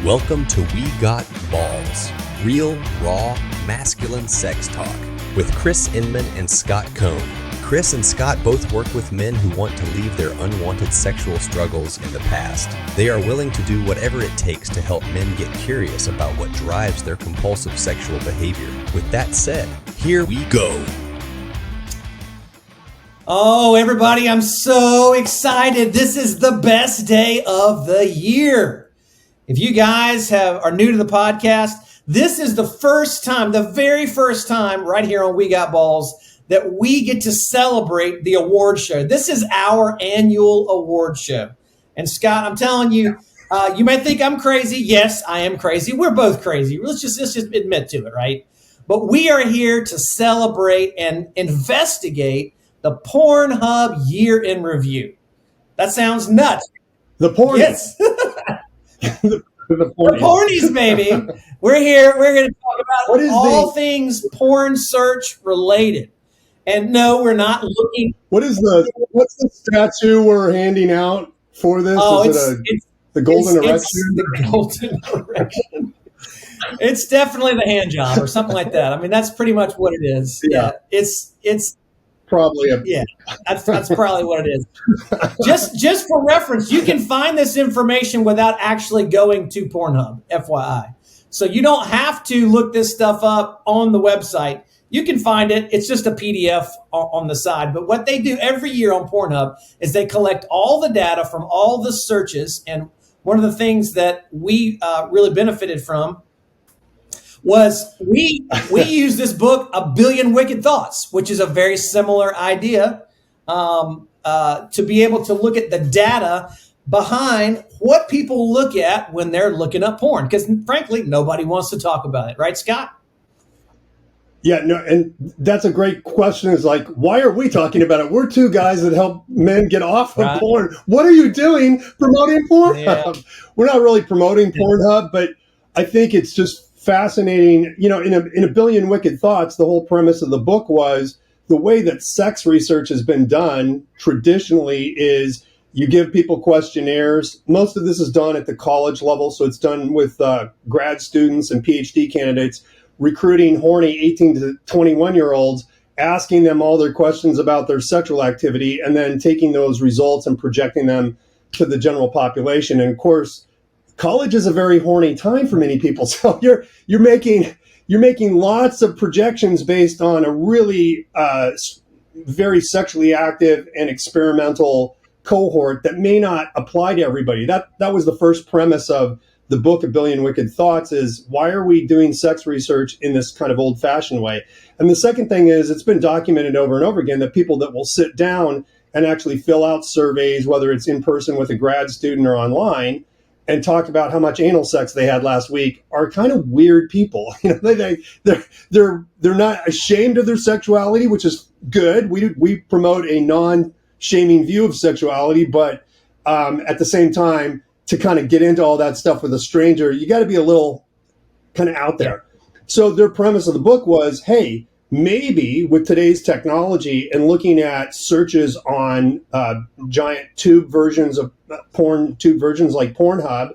Welcome to We Got Balls, real, raw, masculine sex talk with Chris Inman and Scott Cohn. Chris and Scott both work with men who want to leave their unwanted sexual struggles in the past. They are willing to do whatever it takes to help men get curious about what drives their compulsive sexual behavior. With that said, here we go. Oh, everybody, I'm so excited. This is the best day of the year. If you guys are new to the podcast, this is the first time, the very first time right here on We Got Balls that we get to celebrate the award show. This is our annual award show. And Scott, I'm telling you, you may think I'm crazy. Yes, I am crazy. We're both crazy. Let's just admit to it, right? But we are here to celebrate and investigate the Pornhub year in review. That sounds nuts. The pornies. Yes. the pornies, baby. We're here. We're going to talk about all things porn search related. And no, we're not looking. What's the statue we're handing out for this? Oh, Is it the golden erection? It's the golden erection. It's definitely the hand job or something like that. I mean, that's pretty much what it is. Yeah. It's probably that's probably what it is. Just for reference, you can find this information without actually going to Pornhub, FYI. So you don't have to look this stuff up on the website. You can find it. It's just a PDF on the side. But what they do every year on Pornhub is they collect all the data from all the searches. And one of the things that we really benefited from was we use this book, A Billion Wicked Thoughts, which is a very similar idea to be able to look at the data behind what people look at when they're looking up porn. Because frankly, nobody wants to talk about it. Right, Scott? Yeah, no, and that's a great question. Is like, why are we talking about it? We're two guys that help men get off of porn. What are you doing promoting Pornhub? Yeah. We're not really promoting Pornhub, but I think it's just fascinating. You know, in a Billion Wicked Thoughts, the whole premise of the book was the way that sex research has been done traditionally is you give people questionnaires. Most of this is done at the college level, so it's done with grad students and PhD candidates, recruiting horny 18 to 21-year-olds, asking them all their questions about their sexual activity, and then taking those results and projecting them to the general population. And of course, college is a very horny time for many people. So you're making lots of projections based on a really very sexually active and experimental cohort that may not apply to everybody. That was the first premise of the book, A Billion Wicked Thoughts, is why are we doing sex research in this kind of old-fashioned way? And the second thing is it's been documented over and over again that people that will sit down and actually fill out surveys, whether it's in person with a grad student or online, and talk about how much anal sex they had last week are kind of weird people. You know, they're not ashamed of their sexuality, which is good. We promote a non-shaming view of sexuality, but at the same time, to kind of get into all that stuff with a stranger, you got to be a little kind of out there. So their premise of the book was, hey, maybe with today's technology and looking at searches on giant tube versions of tube versions like Pornhub,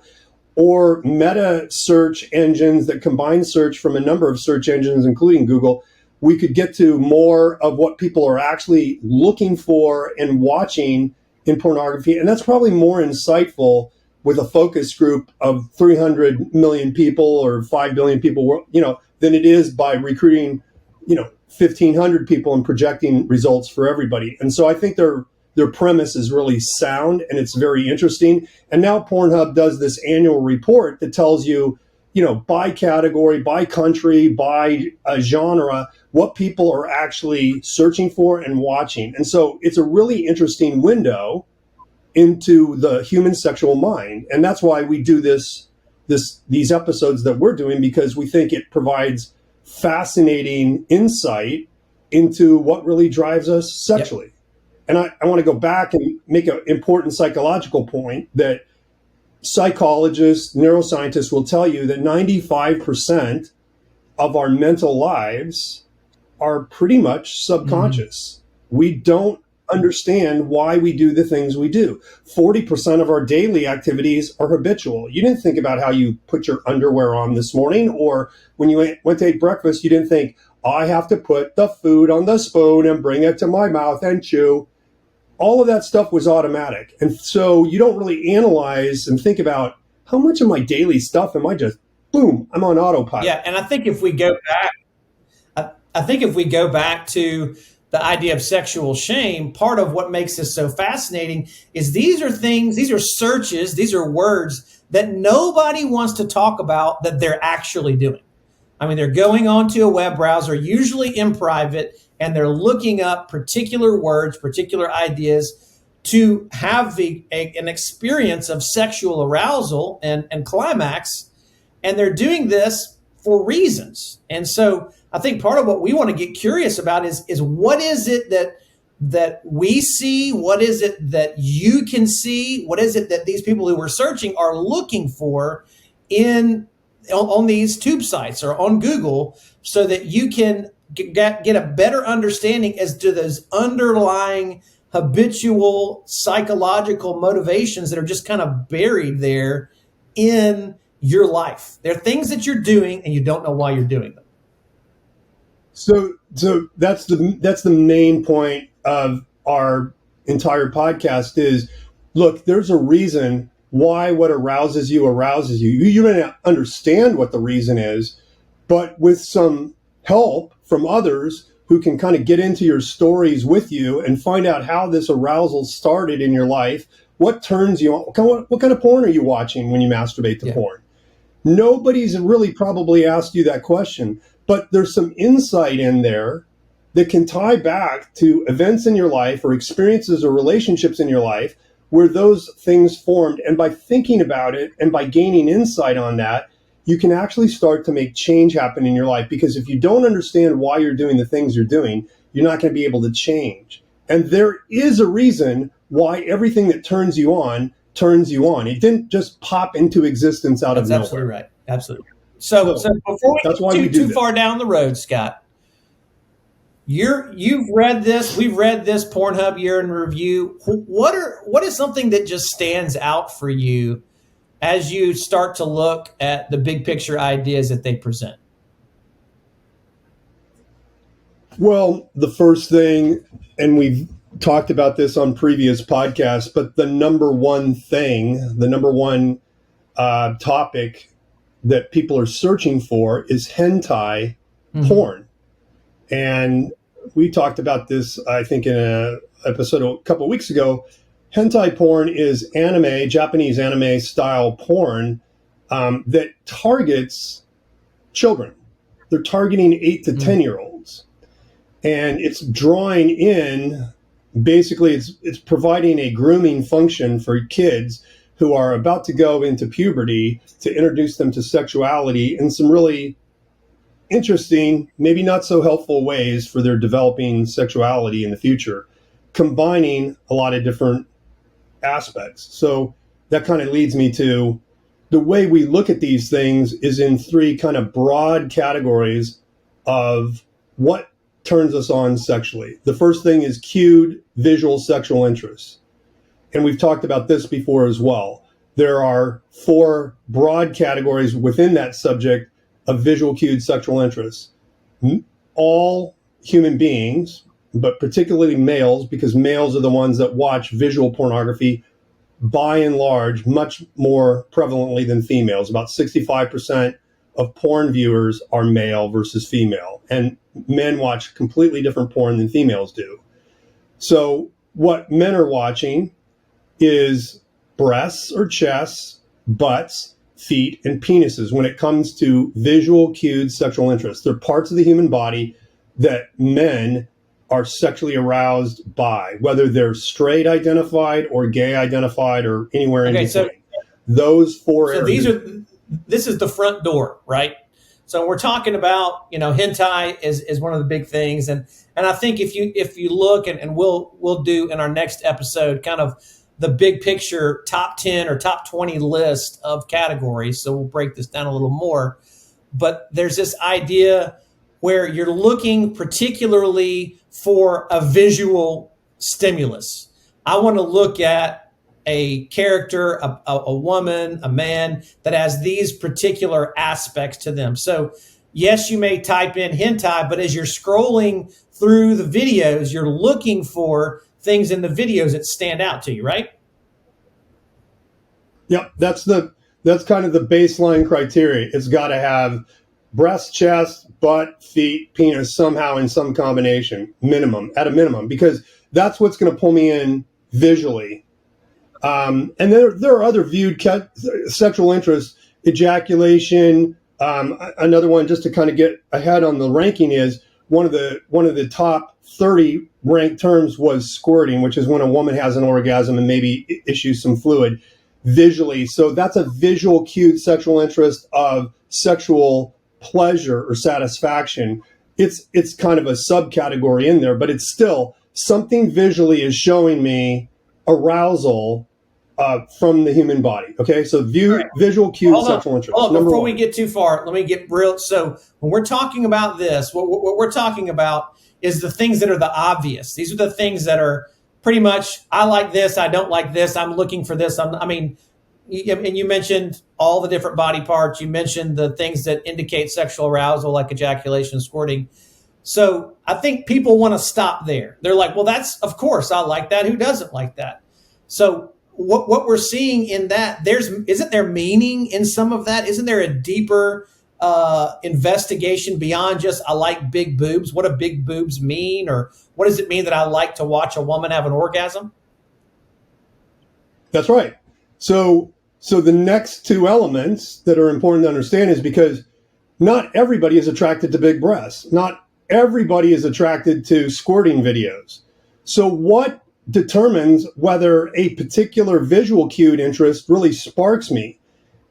or meta search engines that combine search from a number of search engines, including Google, we could get to more of what people are actually looking for and watching in pornography. And that's probably more insightful with a focus group of 300 million people or 5 billion people, you know, than it is by recruiting, 1,500 people and projecting results for everybody. And so I think their premise is really sound and it's very interesting. And now Pornhub does this annual report that tells you, by category, by country, by genre, what people are actually searching for and watching. And so it's a really interesting window into the human sexual mind. And that's why we do these episodes that we're doing, because we think it provides fascinating insight into what really drives us sexually. Yep. And I want to go back and make an important psychological point that psychologists, neuroscientists will tell you that 95% of our mental lives are pretty much subconscious. Mm-hmm. We don't understand why we do the things we do. 40% of our daily activities are habitual. You didn't think about how you put your underwear on this morning, or when you went to eat breakfast, you didn't think, I have to put the food on the spoon and bring it to my mouth and chew. All of that stuff was automatic. And so you don't really analyze and think about how much of my daily stuff am I just, boom, I'm on autopilot. Yeah, and I think if we go back, I think if we go back to the idea of sexual shame, part of what makes this so fascinating is these are things, these are searches, these are words that nobody wants to talk about that they're actually doing. I mean, they're going onto a web browser, usually in private, and they're looking up particular words, particular ideas to have an experience of sexual arousal and climax. And they're doing this for reasons. And so I think part of what we want to get curious about is what is it that we see? What is it that you can see? What is it that these people who are searching are looking for on these tube sites or on Google, so that you can get a better understanding as to those underlying habitual psychological motivations that are just kind of buried there in your life. They're things that you're doing and you don't know why you're doing them. So that's the main point of our entire podcast is, look, there's a reason why what arouses you. You may not understand what the reason is, but with some help from others who can kind of get into your stories with you and find out how this arousal started in your life, what turns you on, what kind of porn are you watching when you masturbate to porn? Nobody's really probably asked you that question, but there's some insight in there that can tie back to events in your life or experiences or relationships in your life where those things formed. And by thinking about it and by gaining insight on that, you can actually start to make change happen in your life. Because if you don't understand why you're doing the things you're doing, you're not going to be able to change. And there is a reason why everything that turns you on. It didn't just pop into existence out of nowhere. That's absolutely right. Absolutely. So before we get too far down the road, Scott, you've read this. We've read this Pornhub year in review. What is something that just stands out for you as you start to look at the big picture ideas that they present? Well, the first thing, and we've talked about this on previous podcasts, but the number one topic that people are searching for is hentai porn. And we talked about this, I think, in an episode a couple of weeks ago. Hentai porn is Japanese anime style porn that targets children. They're targeting 8 to 10-year-olds. And it's drawing in, basically, it's providing a grooming function for kids who are about to go into puberty to introduce them to sexuality in some really interesting, maybe not so helpful ways for their developing sexuality in the future, combining a lot of different aspects. So that kind of leads me to the way we look at these things is in 3 kind of broad categories of what turns us on sexually. The first thing is cued visual sexual interest. And we've talked about this before as well. There are 4 broad categories within that subject of visual cued sexual interest. All human beings, but particularly males, because males are the ones that watch visual pornography by and large much more prevalently than females. About 65% of porn viewers are male versus female, and men watch completely different porn than females do. So what men are watching is breasts or chests, butts, feet, and penises when it comes to visual cued sexual interest. They're parts of the human body that men are sexually aroused by, whether they're straight identified or gay identified or anywhere in between. So those 4 areas. This is the front door, right? So we're talking about, hentai is one of the big things. And I think if you look and we'll do in our next episode kind of the big picture top 10 or top 20 list of categories. So we'll break this down a little more. But there's this idea where you're looking particularly for a visual stimulus. I want to look at a character, a woman, a man that has these particular aspects to them. So yes, you may type in hentai, but as you're scrolling through the videos, you're looking for things in the videos that stand out to you, right? Yep, that's kind of the baseline criteria. It's got to have breast, chest, butt, feet, penis somehow in some combination, at a minimum, because that's what's going to pull me in visually. And there are other viewed sexual interests, ejaculation. Another one, just to kind of get ahead on the ranking, is one of the top 30 ranked terms was squirting, which is when a woman has an orgasm and maybe issues some fluid visually. So that's a visual cued sexual interest of sexual pleasure or satisfaction. It's kind of a subcategory in there, but it's still something visually is showing me arousal from the human body. Okay, so visual cued sexual interest. Before we get too far, let me get real. So when we're talking about this, what we're talking about is the things that are the obvious. These are the things that are pretty much, I like this, I don't like this, I'm looking for this. And you mentioned all the different body parts. You mentioned the things that indicate sexual arousal, like ejaculation, squirting. So I think people want to stop there. They're like, well, that's, of course, I like that. Who doesn't like that? So what we're seeing in that, isn't there meaning in some of that? Isn't there a deeper investigation beyond just, I like big boobs? What do big boobs mean? Or what does it mean that I like to watch a woman have an orgasm? That's right. So the next two elements that are important to understand is because not everybody is attracted to big breasts. Not everybody is attracted to squirting videos. So what determines whether a particular visual cued interest really sparks me?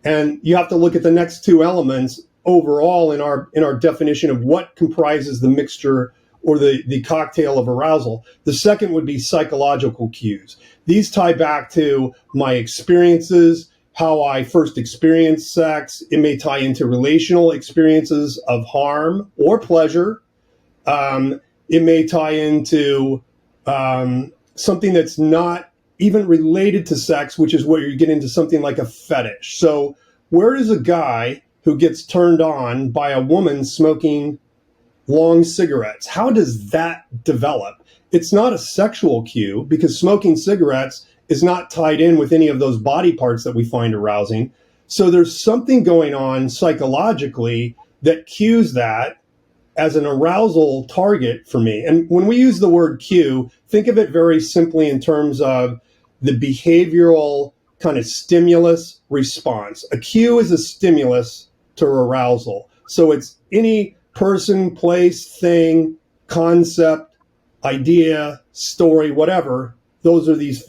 And you have to look at the next two elements overall in our definition of what comprises the mixture or the cocktail of arousal. The second would be psychological cues. These tie back to my experiences, how I first experienced sex. It may tie into relational experiences of harm or pleasure. It may tie into something that's not even related to sex, which is where you get into something like a fetish. So where does a guy who gets turned on by a woman smoking long cigarettes, how does that develop? It's not a sexual cue, because smoking cigarettes is not tied in with any of those body parts that we find arousing. So there's something going on psychologically that cues that as an arousal target for me. And when we use the word cue, think of it very simply in terms of the behavioral kind of stimulus response. A cue is a stimulus to arousal. So it's any person, place, thing, concept, idea, story, whatever. Those are these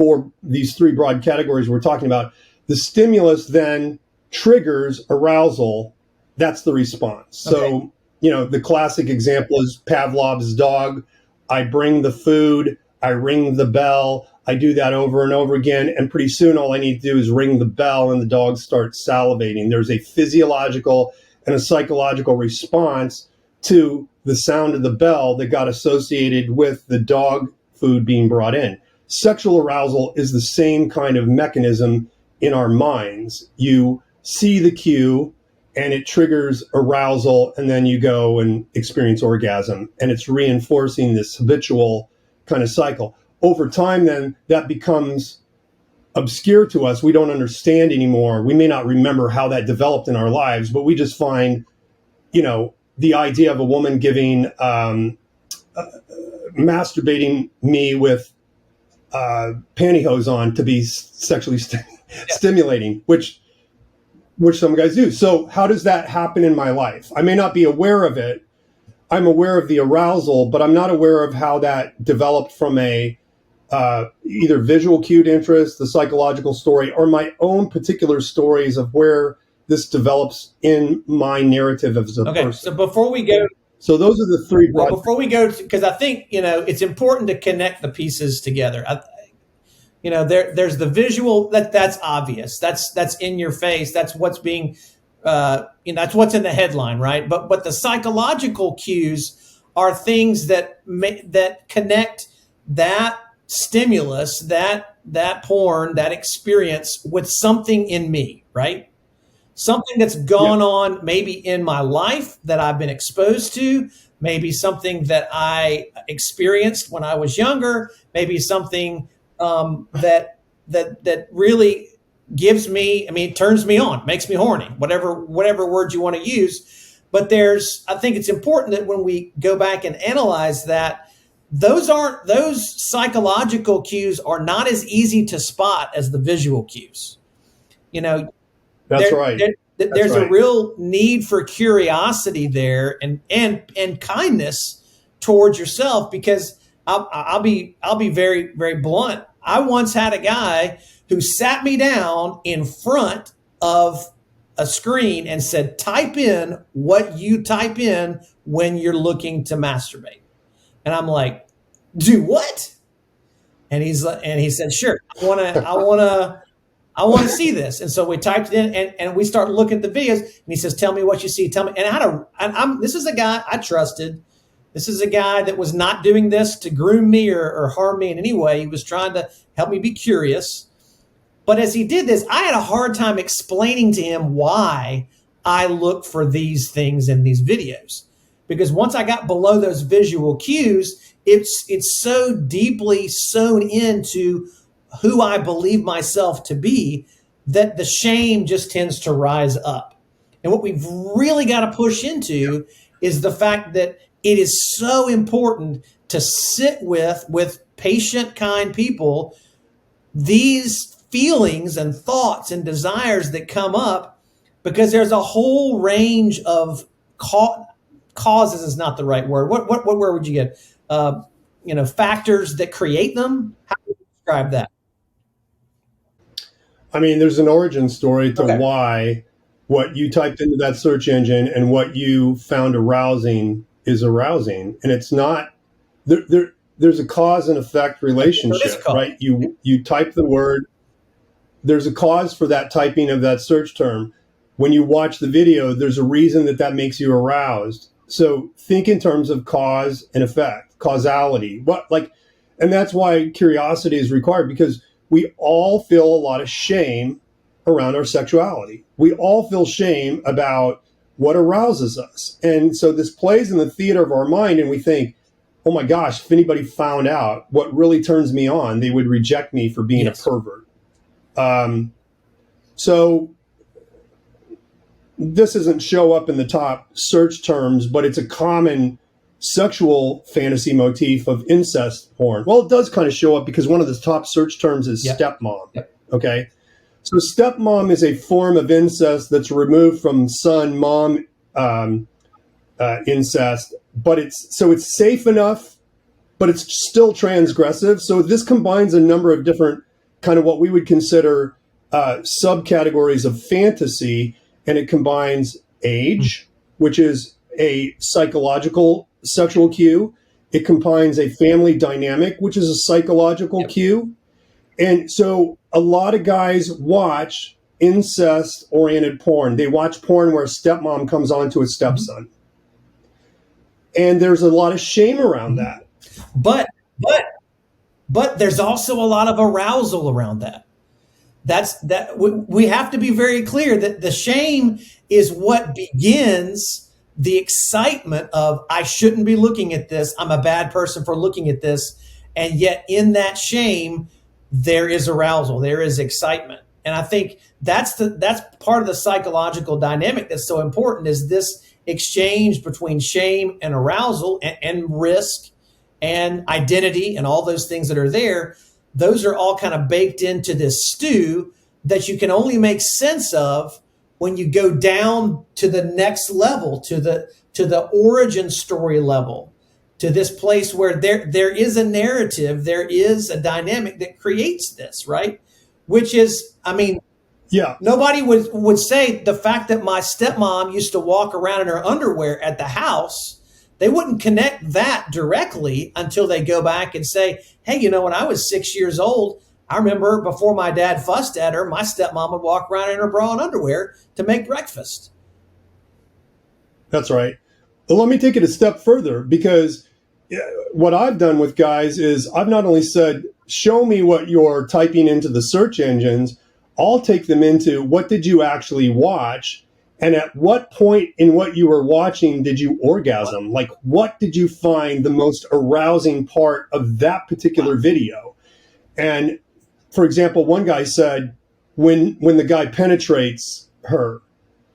three broad categories we're talking about. The stimulus then triggers arousal. That's the response. Okay. So, the classic example is Pavlov's dog. I bring the food, I ring the bell, I do that over and over again, and pretty soon all I need to do is ring the bell and the dog starts salivating. There's a physiological and a psychological response to the sound of the bell that got associated with the dog food being brought in. Sexual arousal is the same kind of mechanism in our minds. You see the cue and it triggers arousal, and then you go and experience orgasm, and it's reinforcing this habitual kind of cycle. Over time, then, that becomes obscure to us. We don't understand anymore. We may not remember how that developed in our lives, but we just find, the idea of a woman giving, masturbating me with pantyhose on to be sexually stimulating, which some guys do. So how does that happen in my life? I may not be aware of it. I'm aware of the arousal, but I'm not aware of how that developed from a either visual cued interest, the psychological story, or my own particular stories of where this develops in my narrative as a person. So before we go, so those are the three. Well, before we go, because I think it's important to connect the pieces together. There's the visual that's obvious. That's in your face. That's what's being, that's what's in the headline, right? But the psychological cues are things that connect that stimulus, that porn, that experience with something in me, right? Something that's gone on maybe in my life that I've been exposed to, maybe something that I experienced when I was younger, maybe something that really gives me, I mean, it turns me on, makes me horny, whatever word you want to use. But I think it's important that when we go back and analyze that, those psychological cues are not as easy to spot as the visual cues. You know, that's right. There's a real need for curiosity there and kindness towards yourself, because I'll be very, very blunt. I once had a guy who sat me down in front of a screen and said, type in what you type in when you're looking to masturbate. And I'm like, do what? And he said, sure. I want to see this. And so we typed it in and we start looking at the videos, and he says, tell me what you see. Tell me. And this is a guy I trusted. This is a guy that was not doing this to groom me or harm me in any way. He was trying to help me be curious. But as he did this, I had a hard time explaining to him why I look for these things in these videos. Because once I got below those visual cues, it's so deeply sewn into who I believe myself to be that the shame just tends to rise up. And what we've really got to push into is the fact that it is so important to sit with patient, kind people, these feelings and thoughts and desires that come up, because there's a whole range of causes is not the right word. What word would you get? Factors that create them. How do you describe that? I mean, there's an origin story to why what you typed into that search engine and what you found arousing is arousing. And it's not, there's a cause and effect relationship, right? You type the word, there's a cause for that typing of that search term. When you watch the video, there's a reason that makes you aroused. So think in terms of cause and effect, causality. And that's why curiosity is required, because we all feel a lot of shame around our sexuality. We all feel shame about what arouses us. And so this plays in the theater of our mind, and we think, oh my gosh, if anybody found out what really turns me on, they would reject me for being a pervert. So this doesn't show up in the top search terms, but it's a common sexual fantasy motif of incest porn. Well, it does kind of show up because one of the top search terms is stepmom. Yep. Okay. So stepmom is a form of incest that's removed from son-mom incest, but it's safe enough, but it's still transgressive. So this combines a number of different kind of what we would consider subcategories of fantasy, and it combines age, which is a psychological sexual cue. It combines a family dynamic, which is a psychological cue. And so a lot of guys watch incest-oriented porn. They watch porn where a stepmom comes on to a stepson. And there's a lot of shame around that. But there's also a lot of arousal around that. We have to be very clear that the shame is what begins the excitement of, I shouldn't be looking at this. I'm a bad person for looking at this. And yet in that shame, there is arousal, there is excitement. And I think that's part of the psychological dynamic that's so important, is this exchange between shame and arousal and risk and identity and all those things that are there. Those are all kind of baked into this stew that you can only make sense of when you go down to the next level, to the origin story level, to this place where there is a narrative, there is a dynamic that creates this, right? Which is, I mean, nobody would say the fact that my stepmom used to walk around in her underwear at the house, they wouldn't connect that directly until they go back and say, hey, when I was 6 years old, I remember before my dad fussed at her, my stepmom would walk around in her bra and underwear to make breakfast. That's right. Well, let me take it a step further, because what I've done with guys is I've not only said, show me what you're typing into the search engines. I'll take them into what did you actually watch? And at what point in what you were watching did you orgasm? Like, what did you find the most arousing part of that particular video? And for example, one guy said, when the guy penetrates her.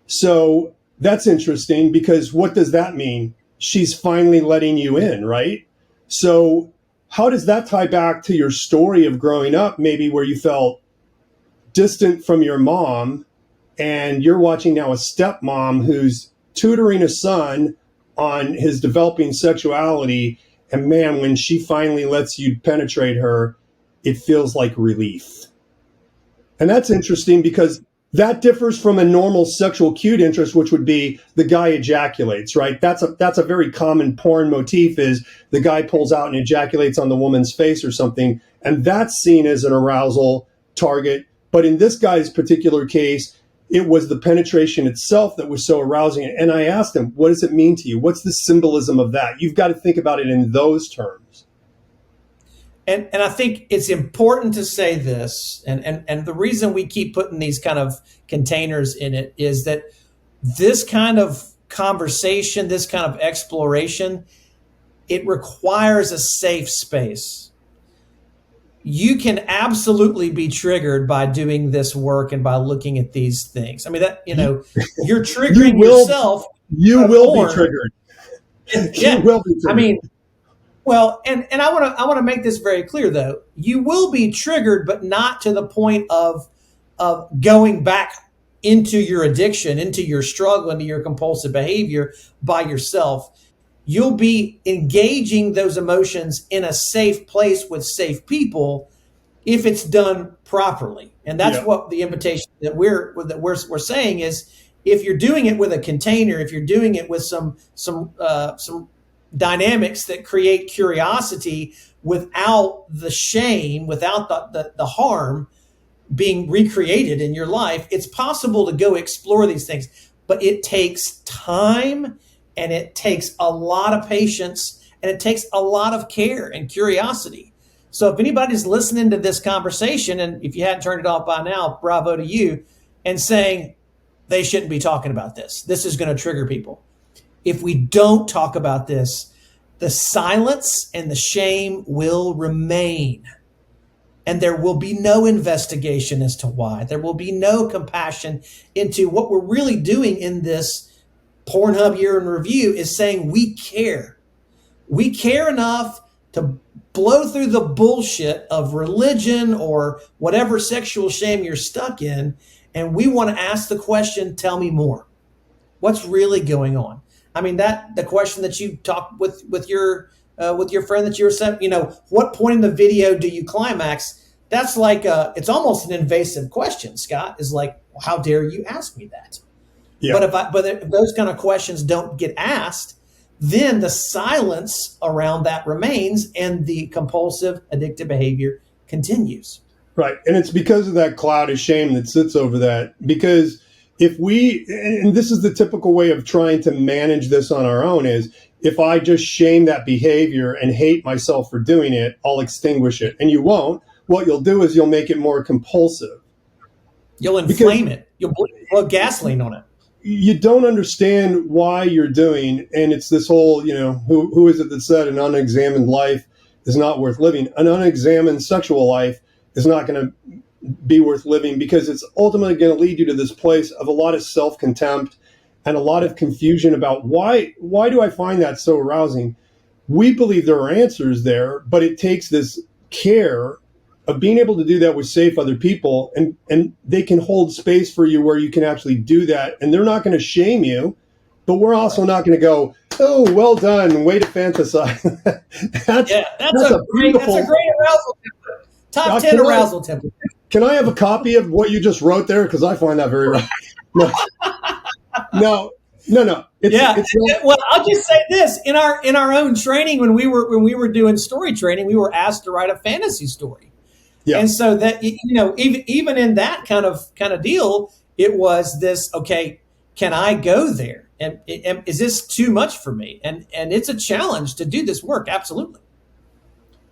So that's interesting, because what does that mean? She's finally letting you in, right? So how does that tie back to your story of growing up, maybe where you felt distant from your mom, and you're watching now a stepmom who's tutoring a son on his developing sexuality, and man, when she finally lets you penetrate her, it feels like relief. And that's interesting, because that differs from a normal sexual cute interest, which would be the guy ejaculates, right? That's a very common porn motif, is the guy pulls out and ejaculates on the woman's face or something, and that's seen as an arousal target. But in this guy's particular case, it was the penetration itself that was so arousing. And I asked him, what does it mean to you? What's the symbolism of that? You've got to think about it in those terms. And I think it's important to say this, and the reason we keep putting these kind of containers in it is that this kind of conversation, this kind of exploration, it requires a safe space. You can absolutely be triggered by doing this work and by looking at these things. I mean, that, you're triggering yourself. You will be triggered. Yeah. You will be triggered. I mean, well, and I want to make this very clear, though. You will be triggered, but not to the point of going back into your addiction, into your struggle, into your compulsive behavior by yourself. You'll be engaging those emotions in a safe place with safe people if it's done properly. And that's what the invitation that we're saying is, if you're doing it with a container, if you're doing it with some dynamics that create curiosity without the shame, without the harm being recreated in your life, it's possible to go explore these things. But it takes time, and it takes a lot of patience, and it takes a lot of care and curiosity. So if anybody's listening to this conversation, and if you hadn't turned it off by now, bravo to you, and saying they shouldn't be talking about this, this is going to trigger people. If we don't talk about this, the silence and the shame will remain. And there will be no investigation as to why. There will be no compassion into what we're really doing in this Pornhub Year in Review is saying we care. We care enough to blow through the bullshit of religion or whatever sexual shame you're stuck in. And we want to ask the question, tell me more. What's really going on? I mean, the question that you talked with your friend that you were saying, what point in the video do you climax? That's like it's almost an invasive question, Scott. Is like, how dare you ask me that? Yeah. But if those kind of questions don't get asked, then the silence around that remains, and the compulsive addictive behavior continues. Right, and it's because of that cloud of shame that sits over that. Because if and this is the typical way of trying to manage this on our own, is if I just shame that behavior and hate myself for doing it, I'll extinguish it. And you won't. What you'll do is you'll make it more compulsive. You'll inflame it. You'll blow gasoline on it. You don't understand why you're doing, and it's this whole, who is it that said an unexamined life is not worth living? An unexamined sexual life is not going to be worth living, because it's ultimately going to lead you to this place of a lot of self-contempt and a lot of confusion about why do I find that so arousing? We believe there are answers there, but it takes this care of being able to do that with safe other people, and they can hold space for you where you can actually do that, and they're not going to shame you, but we're also not going to go, oh, well done, way to fantasize. that's a great arousal template. Top 10 arousal template. Can I have a copy of what you just wrote there? Because I find that very right. No. Well, I'll just say this: in our own training, when we were doing story training, we were asked to write a fantasy story. Yeah. And so that, even in that kind of deal, it was this, okay, can I go there? And is this too much for me? And it's a challenge to do this work. Absolutely.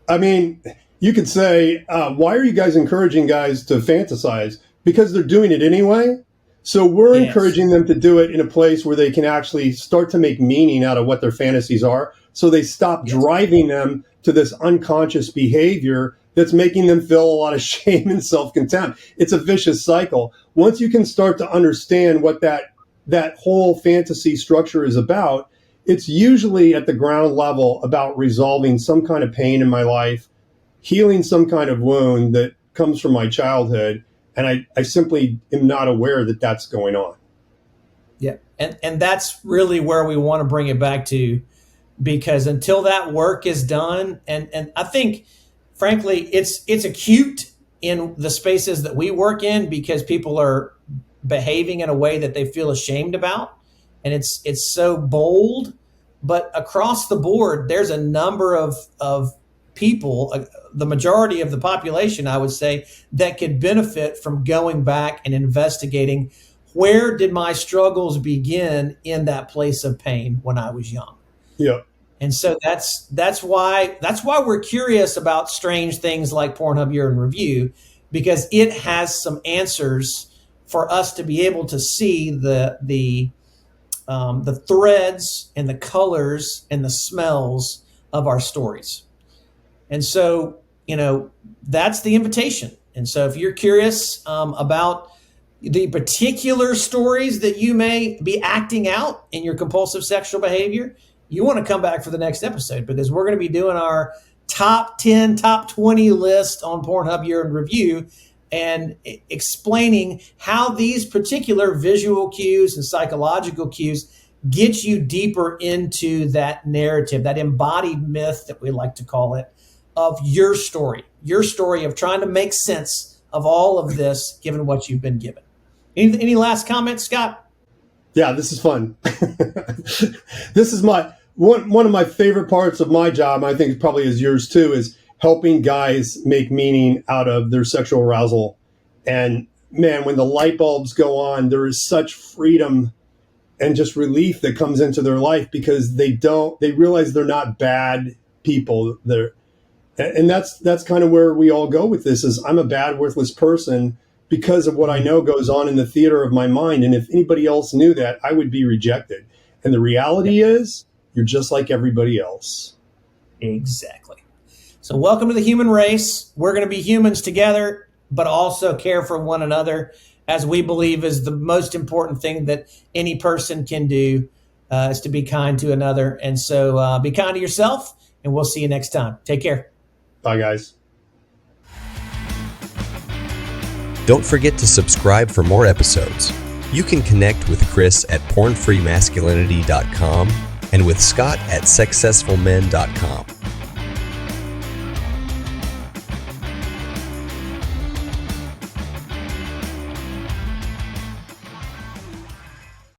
I mean, you could say, why are you guys encouraging guys to fantasize? Because they're doing it anyway. So we're encouraging them to do it in a place where they can actually start to make meaning out of what their fantasies are. So they stop driving them to this unconscious behavior that's making them feel a lot of shame and self-contempt. It's a vicious cycle. Once you can start to understand what that whole fantasy structure is about, it's usually at the ground level about resolving some kind of pain in my life, healing some kind of wound that comes from my childhood. And I simply am not aware that that's going on. Yeah. And that's really where we want to bring it back to, because until that work is done, and I think, frankly, it's acute in the spaces that we work in because people are behaving in a way that they feel ashamed about. And it's so bold, but across the board, there's a number of people, the majority of the population, I would say, that could benefit from going back and investigating where did my struggles begin in that place of pain when I was young. Yeah. And so that's why we're curious about strange things like Pornhub Year in Review, because it has some answers for us to be able to see the threads and the colors and the smells of our stories. And so, that's the invitation. And so if you're curious about the particular stories that you may be acting out in your compulsive sexual behavior, you want to come back for the next episode, because we're going to be doing our top 10, top 20 list on Pornhub Year in Review and explaining how these particular visual cues and psychological cues get you deeper into that narrative, that embodied myth that we like to call it, of your story of trying to make sense of all of this, given what you've been given. Any last comments, Scott? Yeah, this is fun. This is one of my favorite parts of my job, I think probably is yours too, is helping guys make meaning out of their sexual arousal. And man, when the light bulbs go on, there is such freedom and just relief that comes into their life, because they realize they're not bad people. And that's kind of where we all go with this, is I'm a bad, worthless person because of what I know goes on in the theater of my mind. And if anybody else knew that, I would be rejected. And the reality is, you're just like everybody else. Exactly. So welcome to the human race. We're going to be humans together, but also care for one another, as we believe is the most important thing that any person can do, is to be kind to another. And so be kind to yourself, and we'll see you next time. Take care. Bye, guys. Don't forget to subscribe for more episodes. You can connect with Chris at pornfreemasculinity.com and with Scott at successfulmen.com.